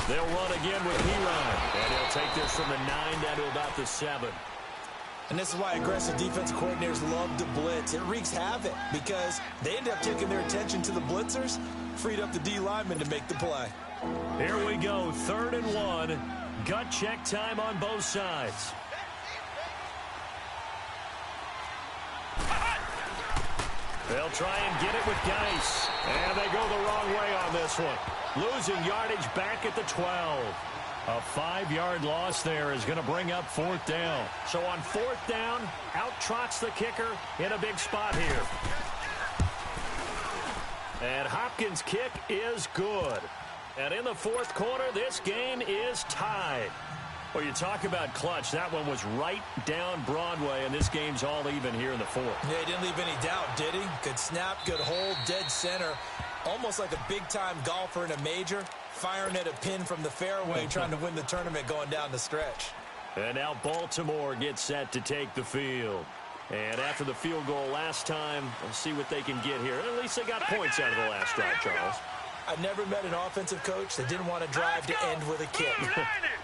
They'll run again with P-Ryan, and he'll take this from the 9 down to about the 7. And this is why aggressive defensive coordinators love to blitz. It wreaks havoc because they end up taking their attention to the blitzers, freed up the D lineman to make the play. Here we go, 3rd and 1. Gut check time on both sides. They'll try and get it with Geis. And they go the wrong way on this one. Losing yardage back at the 12. A 5-yard loss there is going to bring up 4th down. So on 4th down, out trots the kicker in a big spot here. And Hopkins' kick is good. And in the 4th quarter, this game is tied. Well, you talk about clutch. That one was right down Broadway, and this game's all even here in the 4th. Yeah, he didn't leave any doubt, did he? Good snap, good hold, dead center. Almost like a big-time golfer in a major, firing at a pin from the fairway, trying to win the tournament going down the stretch. And now Baltimore gets set to take the field. And after the field goal last time, we'll see what they can get here. At least they got points out of the last drive, Charles. I've never met an offensive coach that didn't want to drive to end with a kick.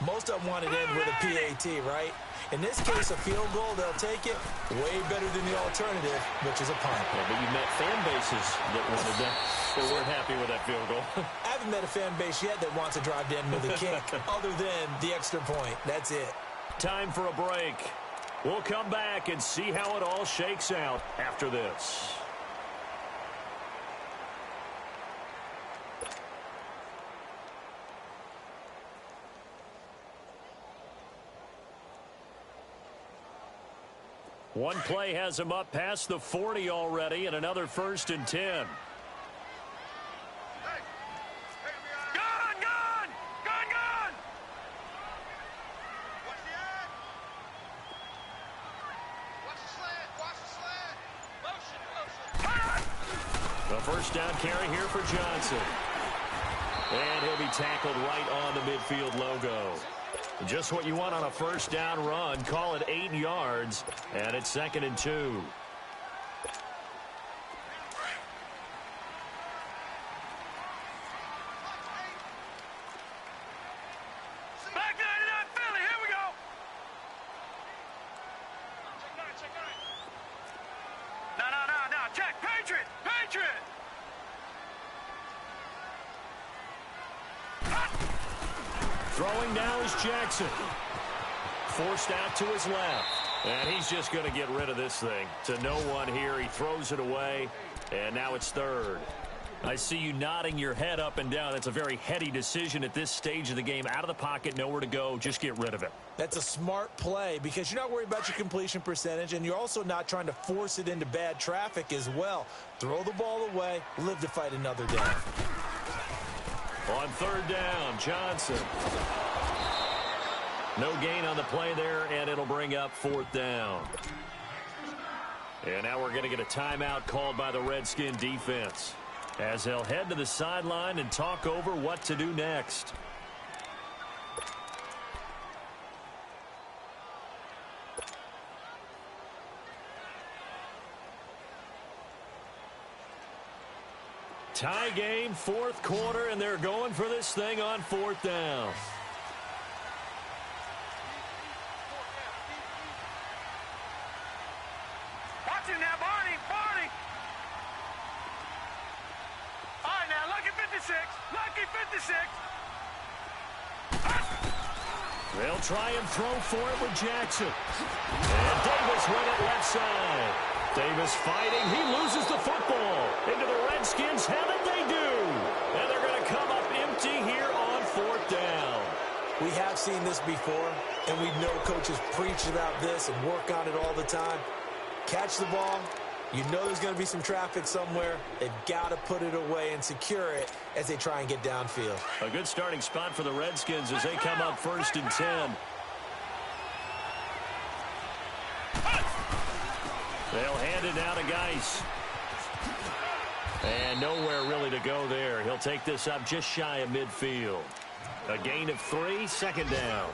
Most of them want to end with a PAT, right? In this case, a field goal, they'll take it way better than the alternative, which is a punt. Yeah, but you met fan bases that wanted that. They weren't happy with that field goal. I haven't met a fan base yet that wants to drive to end with a kick, other than the extra point. That's it. Time for a break. We'll come back and see how it all shakes out after this. One play has him up past the 40 already, and another 1st and 10. A first down carry here for Johnson. And he'll be tackled right on the midfield logo. Just what you want on a first down run. Call it 8 yards, and it's 2nd and 2. Back 99 Philly, here we go. No, check, Patriot. Throwing now is Jackson. Forced out to his left. And he's just going to get rid of this thing. To no one here. He throws it away. And now it's 3rd. I see you nodding your head up and down. That's a very heady decision at this stage of the game. Out of the pocket, nowhere to go. Just get rid of it. That's a smart play because you're not worried about your completion percentage, and you're also not trying to force it into bad traffic as well. Throw the ball away, live to fight another down. On 3rd down, Johnson. No gain on the play there, and it'll bring up 4th down. And now we're going to get a timeout called by the Redskin defense, as they'll head to the sideline and talk over what to do next. Tie game, 4th quarter, and they're going for this thing on 4th down. Watch him now, Barney. All right, now, lucky 56. They'll try and throw for it with Jackson. And Davis with it left side. Davis fighting. He loses the football. Into the Redskins have it, they do. And they're going to come up empty here on fourth down. We have seen this before, and we know coaches preach about this and work on it all the time. Catch the ball. You know there's going to be some traffic somewhere. They've got to put it away and secure it as they try and get downfield. A good starting spot for the Redskins as they come up 1st and 10. They'll hand it now to Geis. And nowhere really to go there. He'll take this up just shy of midfield. A gain of 3, second down.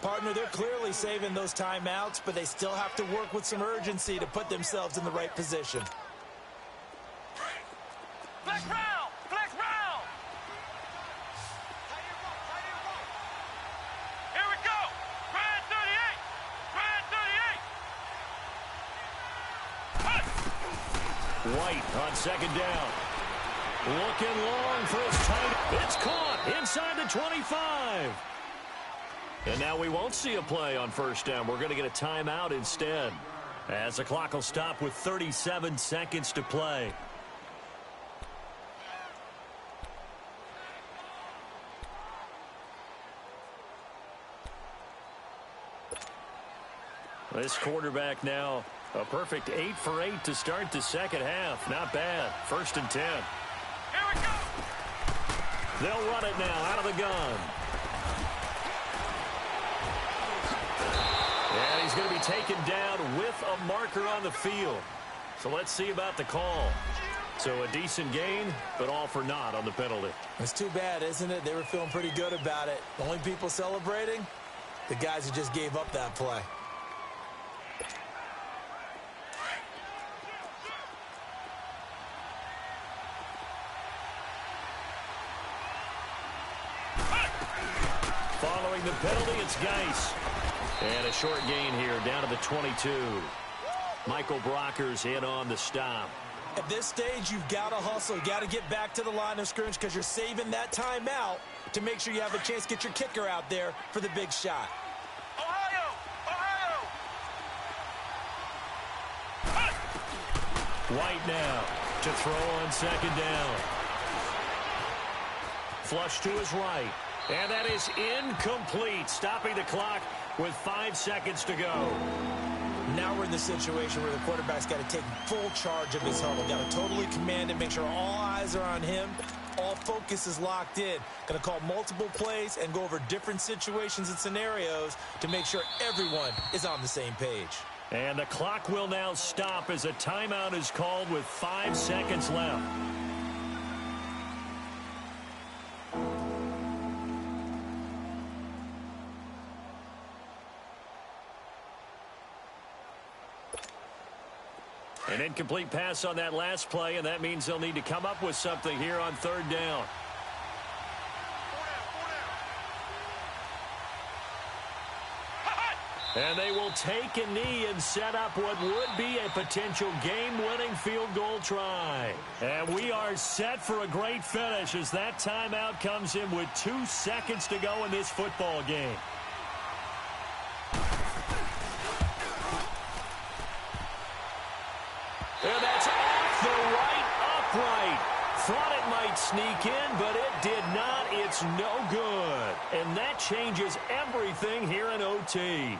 Partner, they're clearly saving those timeouts, but they still have to work with some urgency to put themselves in the right position. Flex round! Flex round! Here we go! Grand 38! Grand 38! White on second down. Looking long for his tight. It's caught inside the 25. And now we won't see a play on first down. We're going to get a timeout instead, as the clock will stop with 37 seconds to play. This quarterback now a perfect 8 for 8 to start the second half. Not bad. 1st and 10. Here we go! They'll run it now out of the gun. And he's going to be taken down with a marker on the field. So let's see about the call. So a decent gain, but all for naught on the penalty. It's too bad, isn't it? They were feeling pretty good about it. The only people celebrating, the guys who just gave up that play. Following the penalty, it's Geis. And a short gain here, down to the 22. Michael Brockers in on the stop. At this stage, you've got to hustle. You've got to get back to the line of scrimmage because you're saving that timeout to make sure you have a chance to get your kicker out there for the big shot. Ohio! Ohio! White now to throw on second down. Flush to his right. And that is incomplete, stopping the clock with 5 seconds to go. Now we're in the situation where the quarterback's got to take full charge of his huddle. Got to totally command it, make sure all eyes are on him. All focus is locked in. Going to call multiple plays and go over different situations and scenarios to make sure everyone is on the same page. And the clock will now stop as a timeout is called with 5 seconds left. An incomplete pass on that last play, and that means they'll need to come up with something here on third down. And they will take a knee and set up what would be a potential game-winning field goal try. And we are set for a great finish as that timeout comes in with 2 seconds to go in this football game. And that's off the right upright. Thought it might sneak in, but it did not. It's no good. And that changes everything here in OT.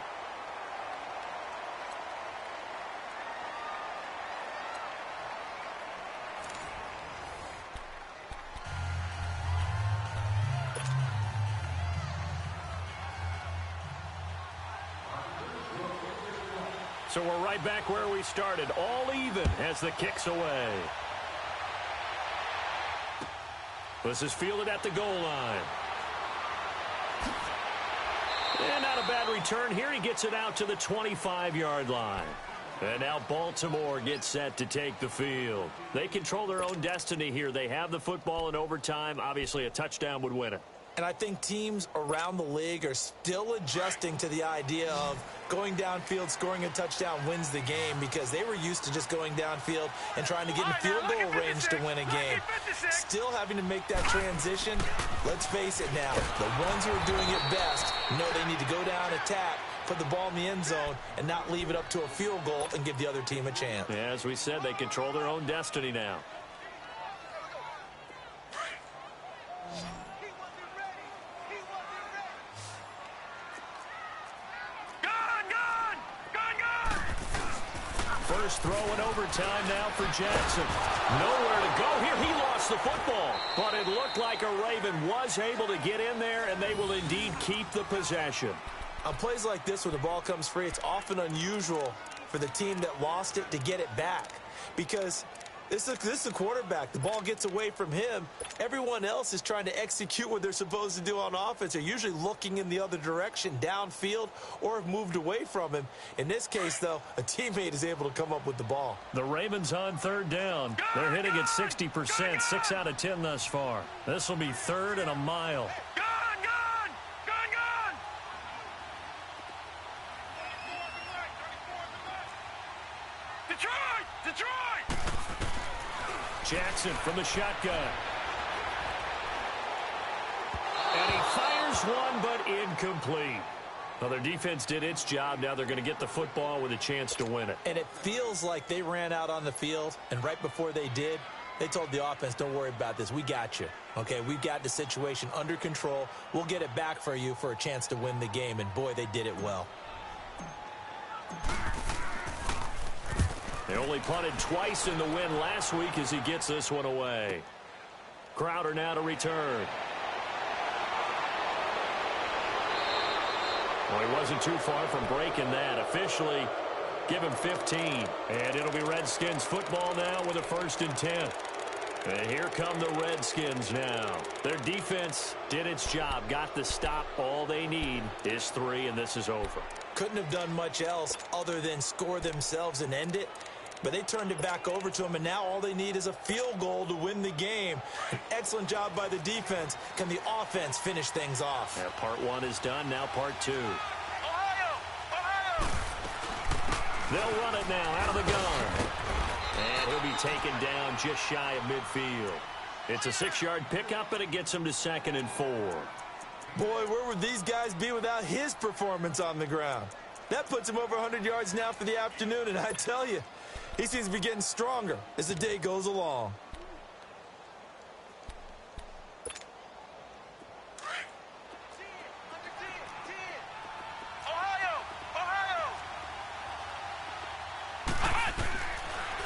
So we're right back where we started, all even as the kick's away. This is fielded at the goal line. And not a bad return here. He gets it out to the 25-yard line. And now Baltimore gets set to take the field. They control their own destiny here. They have the football in overtime. Obviously, a touchdown would win it. And I think teams around the league are still adjusting to the idea of going downfield, scoring a touchdown wins the game because they were used to just going downfield and trying to get in field goal range to win a game. Still having to make that transition. Let's face it now, the ones who are doing it best No, they need to go down, attack, put the ball in the end zone, and not leave it up to a field goal and give the other team a chance. Yeah, as we said, they control their own destiny now. First throw in overtime now for Jackson. Nowhere to go here. He lost the football. But it looked like a Raven was able to get in there, and they will indeed keep the possession. On plays like this where the ball comes free, it's often unusual for the team that lost it to get it back. Because this is a quarterback. The ball gets away from him. Everyone else is trying to execute what they're supposed to do on offense. They're usually looking in the other direction, downfield, or have moved away from him. In this case, though, a teammate is able to come up with the ball. The Ravens on third down. They're hitting at 60%, 6 out of 10 thus far. This will be third and a mile. Detroit! Jackson from the shotgun. And he fires one, but incomplete. Well, their defense did its job. Now they're going to get the football with a chance to win it. And it feels like they ran out on the field, and right before they did, they told the offense, don't worry about this. We got you. Okay, we've got the situation under control. We'll get it back for you for a chance to win the game. And, boy, they did it well. They only punted twice in the win last week as he gets this one away. Crowder now to return. Well, he wasn't too far from breaking that. Officially, give him 15. And it'll be Redskins football now with a 1st and 10. And here come the Redskins now. Their defense did its job, got the stop. All they need is 3, and this is over. Couldn't have done much else other than score themselves and end it. But they turned it back over to them, and now all they need is a field goal to win the game. An excellent job by the defense. Can the offense finish things off? Yeah, part 1 is done. Now part 2. Ohio! They'll run it now out of the gun. And he'll be taken down just shy of midfield. It's a 6-yard pickup, and it gets him to 2nd and 4. Boy, where would these guys be without his performance on the ground? That puts him over 100 yards now for the afternoon, and I tell you, he seems to be getting stronger as the day goes along.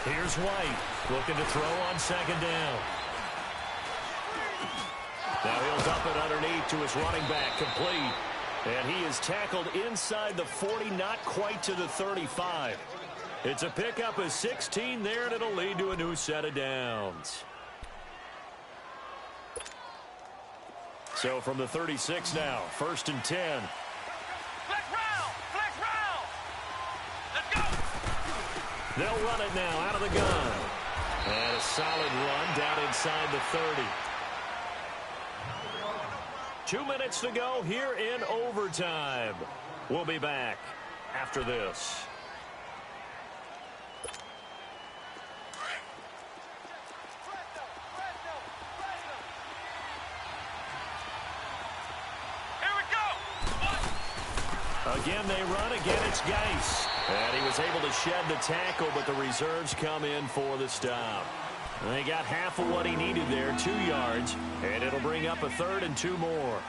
Here's White looking to throw on 2nd down. Now he'll dump it underneath to his running back, complete. And he is tackled inside the 40, not quite to the 35. It's a pickup of 16 there, and it'll lead to a new set of downs. So from the 36 now, 1st and 10. Flex round! Flex round! Let's go! They'll run it now out of the gun. And a solid run down inside the 30. 2 minutes to go here in overtime. We'll be back after this. Here we go! Again, they run. Again, it's Geis. And he was able to shed the tackle, but the reserves come in for the stop. They got half of what he needed there, 2 yards, and it'll bring up a 3rd and 2 more.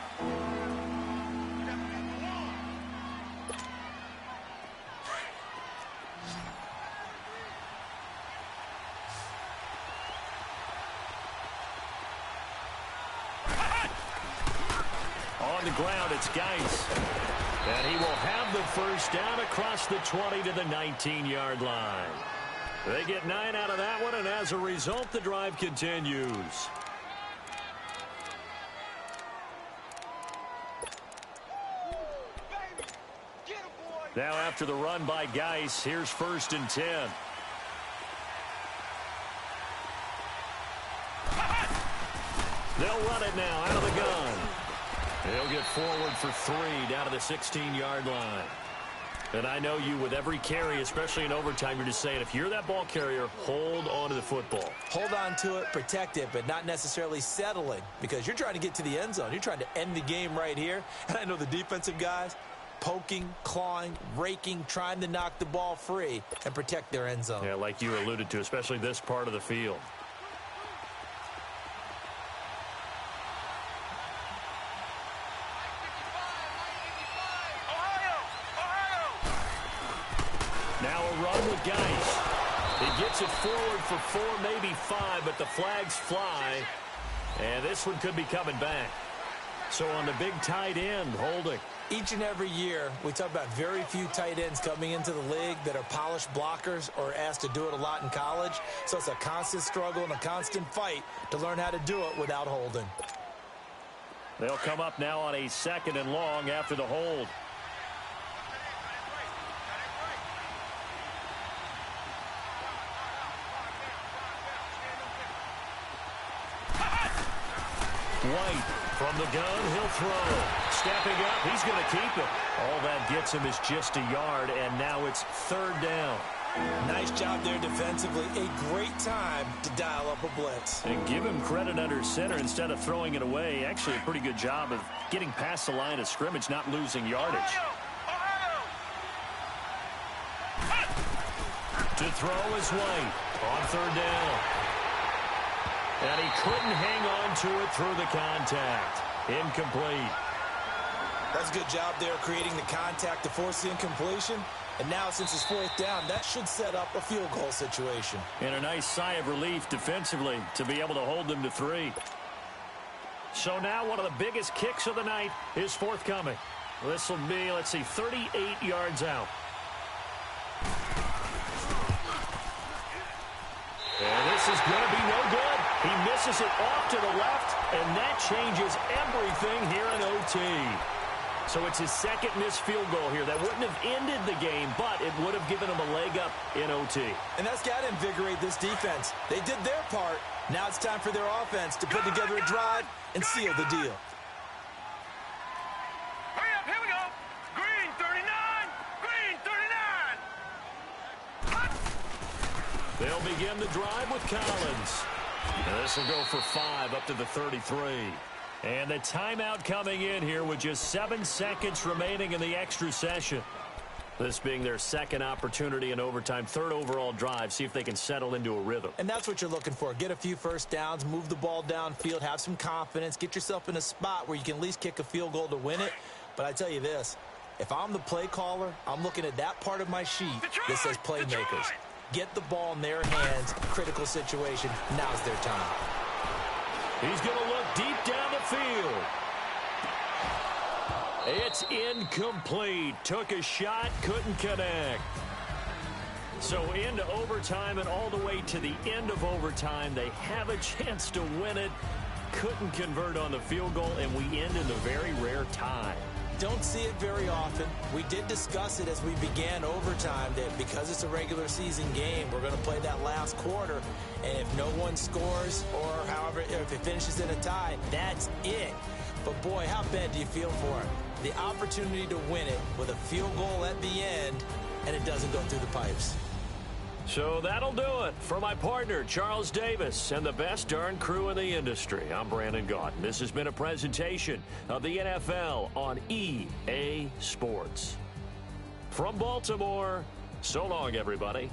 On the ground, it's Geis. And he will have the 1st down across the 20 to the 19-yard line. They get 9 out of that one, and as a result, the drive continues. Now after the run by Geis, here's 1st and 10. They'll run it now out of the gun. They'll get forward for 3 down to the 16-yard line. And I know you, with every carry, especially in overtime, you're just saying, if you're that ball carrier, hold on to the football. Hold on to it, protect it, but not necessarily settling, because you're trying to get to the end zone. You're trying to end the game right here. And I know the defensive guys, poking, clawing, raking, trying to knock the ball free and protect their end zone. Yeah, like you alluded to, especially this part of the field. Now a run with Geis. He gets it forward for 4, maybe 5, but the flags fly. And this one could be coming back. So on the big tight end, holding. Each and every year, we talk about very few tight ends coming into the league that are polished blockers or asked to do it a lot in college. So it's a constant struggle and a constant fight to learn how to do it without holding. They'll come up now on a 2nd and long after the hold. White from the gun, he'll throw. Stepping up, he's going to keep it. All that gets him is just a yard, and now it's 3rd down. Nice job there defensively. A great time to dial up a blitz. And give him credit under center instead of throwing it away. Actually, a pretty good job of getting past the line of scrimmage, not losing yardage. To throw is White on 3rd down. And he couldn't hang on to it through the contact. Incomplete. That's a good job there creating the contact to force the incompletion. And now, since it's 4th down, that should set up a field goal situation. And a nice sigh of relief defensively to be able to hold them to 3. So now one of the biggest kicks of the night is forthcoming. This will be, let's see, 38 yards out. And this is going to be no good. He misses it off to the left, and that changes everything here in OT. So it's his 2nd missed field goal here. That wouldn't have ended the game, but it would have given him a leg up in OT. And that's got to invigorate this defense. They did their part. Now it's time for their offense to put together a drive and seal the deal. Hurry up, here we go. Green 39, green 39. They'll begin the drive with Collins. And this will go for 5 up to the 33. And the timeout coming in here with just 7 seconds remaining in the extra session. This being their 2nd opportunity in overtime, 3rd overall drive. See if they can settle into a rhythm. And that's what you're looking for. Get a few first downs, move the ball downfield, have some confidence, get yourself in a spot where you can at least kick a field goal to win it. But I tell you this, if I'm the play caller, I'm looking at that part of my sheet that says playmakers. Get the ball in their hands, critical situation. Now's their time. He's going to look deep down the field. It's incomplete. Took a shot, couldn't connect. So into overtime and all the way to the end of overtime. They have a chance to win it. Couldn't convert on the field goal, and we end in a very rare tie. Don't see it very often. We did discuss it as we began overtime that because it's a regular season game, we're going to play that last quarter. And if no one scores or however, if it finishes in a tie, that's it. But boy, how bad do you feel for it? The opportunity to win it with a field goal at the end, and it doesn't go through the pipes. So that'll do it for my partner, Charles Davis, and the best darn crew in the industry. I'm Brandon Gaudin. This has been a presentation of the NFL on EA Sports. From Baltimore, so long, everybody.